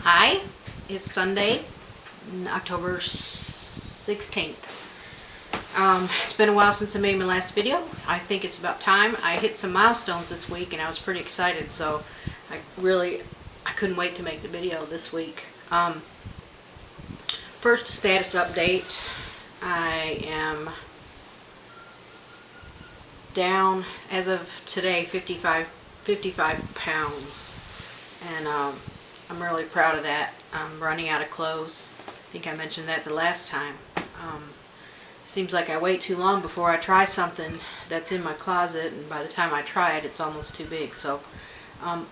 Hi, it's Sunday, October 16th. It's been a while since I made my last video. I think it's about time. I hit some milestones this week and I was pretty excited, so I couldn't wait to make the video this week. First, a status update. I am down, as of today, 55 pounds, and I'm really proud of that. I'm running out of clothes. I think I mentioned that the last time. Seems like I wait too long before I try something that's in my closet, and by the time I try it, it's almost too big. So, and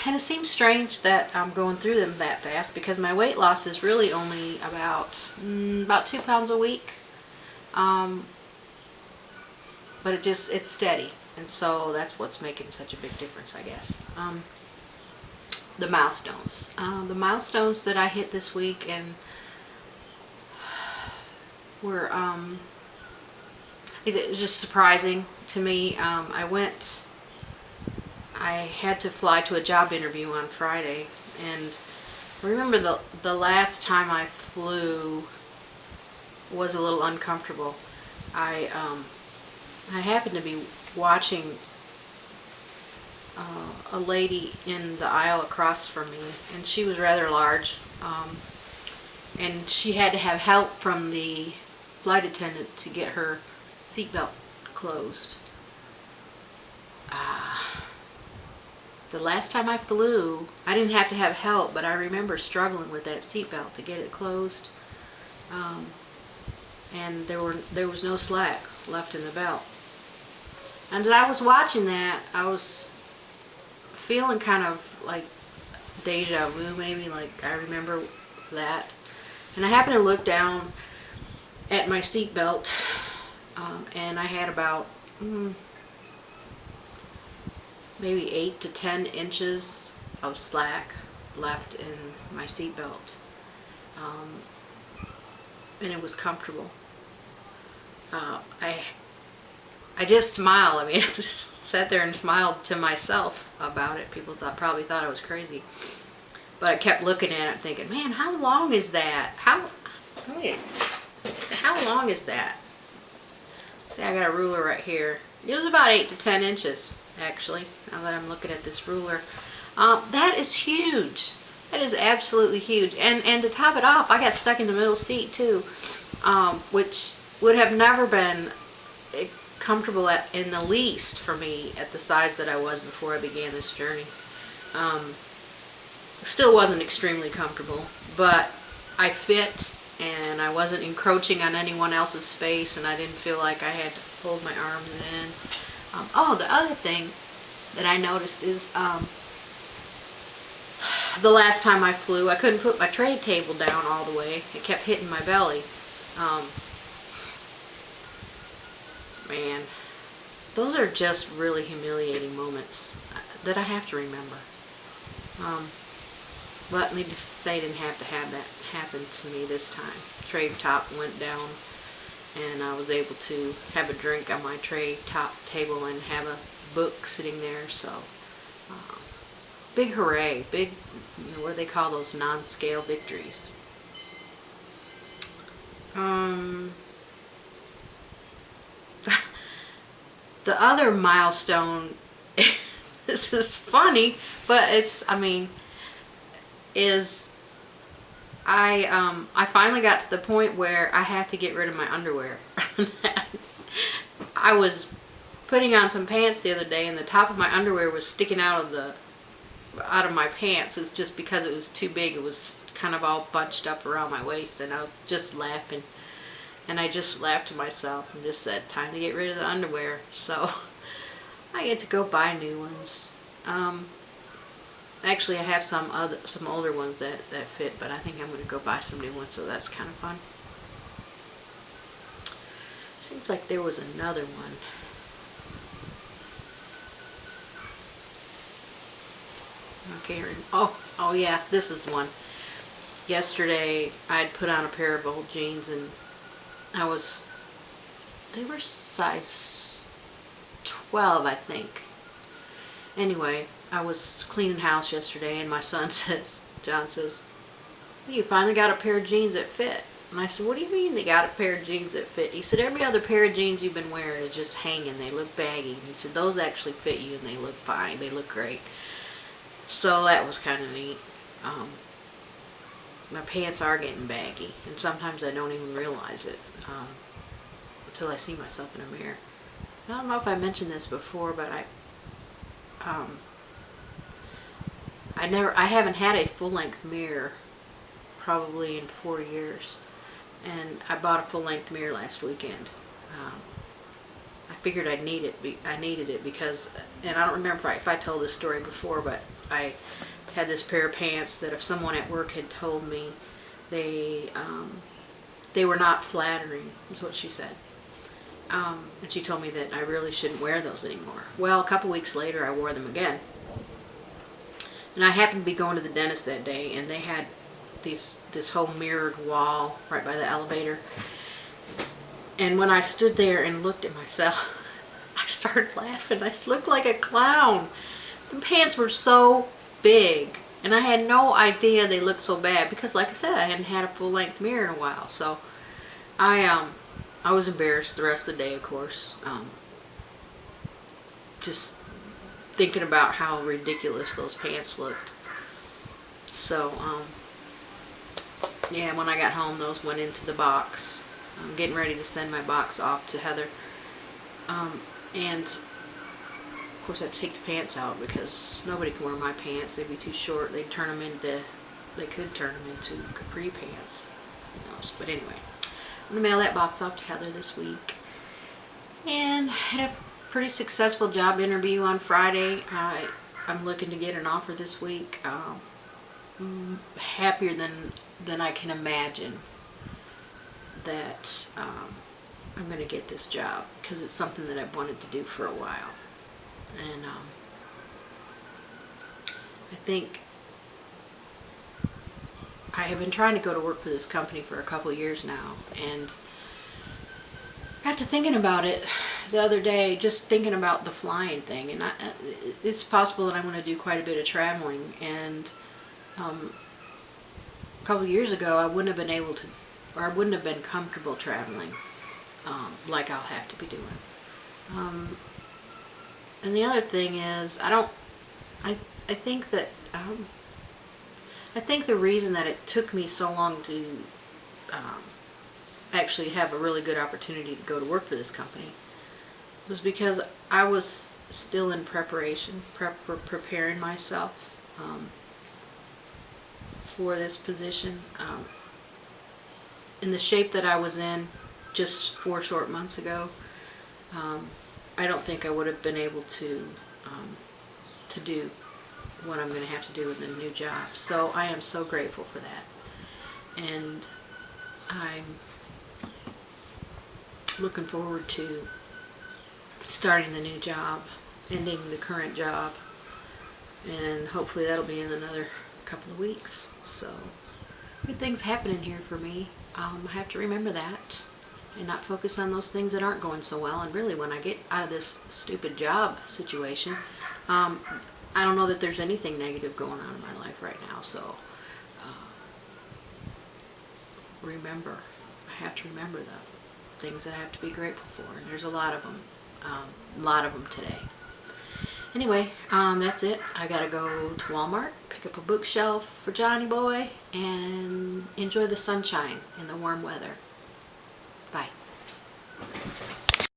it seems strange that I'm going through them that fast, because my weight loss is really only about 2 pounds a week. But it's steady, and so that's what's making such a big difference, I guess. The milestones. The milestones that I hit this week and were it was just surprising to me. I had to fly to a job interview on Friday, and I remember the last time I flew was a little uncomfortable. I happened to be watching a lady in the aisle across from me, and she was rather large, and she had to have help from the flight attendant to get her seatbelt closed. The last time I flew, I didn't have to have help, but I remember struggling with that seatbelt to get it closed, and there was no slack left in the belt. And as I was watching that, I was feeling kind of like deja vu, maybe, like I remember that. And I happened to look down at my seat belt, and I had about maybe 8 to 10 inches of slack left in my seat belt, and it was comfortable. I just smiled. I mean, I just sat there and smiled to myself about it. People probably thought I was crazy. But I kept looking at it thinking, man, how long is that? How long is that? See, I got a ruler right here. It was about 8 to 10 inches, actually, now that I'm looking at this ruler. That is huge. That is absolutely huge. And to top it off, I got stuck in the middle seat, too, which would have never been comfortable in the least for me at the size that I was before I began this journey. Still wasn't extremely comfortable, but I fit, and I wasn't encroaching on anyone else's space, and I didn't feel like I had to hold my arms in. The other thing that I noticed is the last time I flew, I couldn't put my tray table down all the way. It kept hitting my belly. Man, those are just really humiliating moments that I have to remember. But needless to say, I didn't have to have that happen to me this time. Tray top went down, and I was able to have a drink on my tray top table and have a book sitting there. So, big hooray! Big, what do they call those, non-scale victories? The other milestone, this is funny, but is I finally got to the point where I have to get rid of my underwear. I was putting on some pants the other day, and the top of my underwear was sticking out of my pants. It's just because it was too big. It was kind of all bunched up around my waist, and I was just laughing. And I just laughed to myself and just said, time to get rid of the underwear. So I get to go buy new ones. Actually, I have some older ones that fit, but I think I'm going to go buy some new ones, so that's kind of fun. Seems like there was another one. Okay, oh yeah, this is one. Yesterday, I'd put on a pair of old jeans, and they were size 12, I think. Anyway, I was cleaning house yesterday, and my son John says, you finally got a pair of jeans that fit. And I said, what do you mean they got a pair of jeans that fit? He said, every other pair of jeans you've been wearing is just hanging. They look baggy. And he said, those actually fit you and they look fine. They look great. So that was kind of neat. My pants are getting baggy, and sometimes I don't even realize it until I see myself in a mirror. I don't know if I mentioned this before, but I haven't had a full-length mirror probably in 4 years, and I bought a full-length mirror last weekend. I figured I needed it because, and I don't remember if I told this story before, but I had this pair of pants that if someone at work had told me they were not flattering, is what she said. And she told me that I really shouldn't wear those anymore. Well, a couple weeks later, I wore them again. And I happened to be going to the dentist that day, and they had this whole mirrored wall right by the elevator. And when I stood there and looked at myself, I started laughing. I looked like a clown. The pants were so big, and I had no idea they looked so bad because, like I said, I hadn't had a full-length mirror in a while. So I was embarrassed the rest of the day, of course. Just thinking about how ridiculous those pants looked. So yeah, when I got home, those went into the box. I'm getting ready to send my box off to Heather. And of course I have to take the pants out because nobody can wear my pants. They'd be too short. They could turn them into capri pants. Who knows? But anyway, I'm going to mail that box off to Heather this week. And had a pretty successful job interview on Friday. I'm looking to get an offer this week. Happier than I can imagine that I'm going to get this job because it's something that I've wanted to do for a while. And I think I have been trying to go to work for this company for a couple of years now, and I got to thinking about it the other day, just thinking about the flying thing, and it's possible that I'm going to do quite a bit of traveling, and a couple of years ago I wouldn't have been able to, or I wouldn't have been comfortable traveling like I'll have to be doing. And the other thing is, I think that I think the reason that it took me so long to actually have a really good opportunity to go to work for this company was because I was still in preparation, preparing myself for this position. In the shape that I was in just 4 short months ago, I don't think I would have been able to do what I'm going to have to do in the new job. So I am so grateful for that, and I'm looking forward to starting the new job, ending the current job, and hopefully that'll be in another couple of weeks. So good things happening here for me. I have to remember that and not focus on those things that aren't going so well. And really, when I get out of this stupid job situation, I don't know that there's anything negative going on in my life right now. So remember, I have to remember the things that I have to be grateful for, and there's a lot of them today. Anyway, that's it. I gotta go to Walmart, pick up a bookshelf for Johnny Boy, and enjoy the sunshine and the warm weather. Bye.